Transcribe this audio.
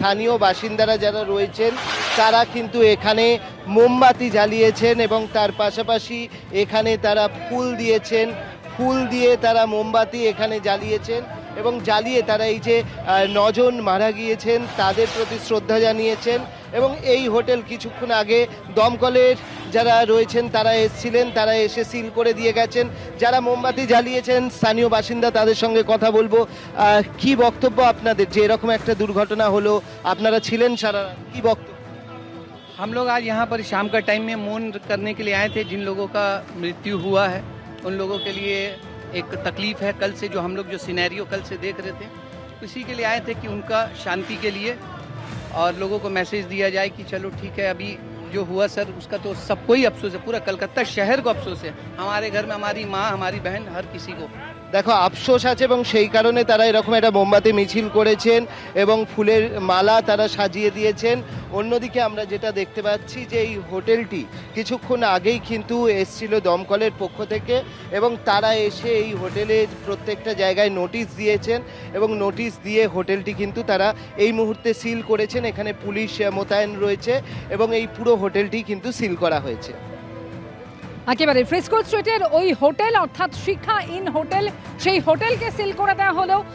স্থানীয় বাসিন্দারা যারা রয়েছেন তারা কিন্তু এখানে মোমবাতি জ্বালিয়েছেন এবং তার পাশাপাশি এখানে তারা ফুল দিয়েছেন, ফুল দিয়ে তারা মোমবাতি এখানে জ্বালিয়েছেন এবং জ্বালিয়ে তারা এই যে 9 জন মারা গিয়েছেন তাদের প্রতি শ্রদ্ধা জানিয়েছেন। এবং এই হোটেল কিছুক্ষণ আগে দমকলের যারা রয়েছেন তারা এসেছিলেন, তারা এসে সিল করে দিয়ে গেছেন। যারা মোমবাতি জ্বালিয়েছেন স্থানীয় বাসিন্দা, তাদের সঙ্গে কথা বলবো। কি বক্তব্য আপনাদের যে এরকম একটা দুর্ঘটনা হলো, আপনারা ছিলেন সারা রাত, কি বক্তব্য? हम लोग आज यहाँ पर शाम का टाइम में मौन करने के लिए आए थे। जिन लोगों का मृत्यु हुआ है उन लोगों के लिए एक तकलीफ है। कल से जो हम लोग जो सिनेरियो कल से देख रहे थे उसी के लिए आए थे कि उनका शांति के लिए और लोगों को मैसेज दिया जाए कि चलो ठीक है, अभी जो हुआ सर उसका तो सबको ही अफसोस है, पूरा कलकत्ता शहर को अफसोस है। हमारे घर में हमारी माँ, हमारी बहन, हर किसी को দেখো আফসোস আছে এবং সেই কারণে তারা এরকম একটা মোমবাতি মিছিল করেছেন এবং ফুলের মালা তারা সাজিয়ে দিয়েছেন। অন্যদিকে আমরা যেটা দেখতে পাচ্ছি যে এই হোটেলটি কিছুক্ষণ আগেই কিন্তু এসছিল দমকলের পক্ষ থেকে এবং তারা এসে এই হোটেলের প্রত্যেকটা জায়গায় নোটিশ দিয়েছেন এবং নোটিশ দিয়ে হোটেলটি কিন্তু তারা এই মুহূর্তে সিল করেছেন। এখানে পুলিশ মোতায়েন রয়েছে এবং এই পুরো হোটেলটি কিন্তু সিল করা হয়েছে। একেবারে ফ্রেস্কো স্ট্রিটের ওই হোটেল অর্থাৎ শিখা ইন হোটেল, সেই হোটেলকে সিল করে দেওয়া হলো।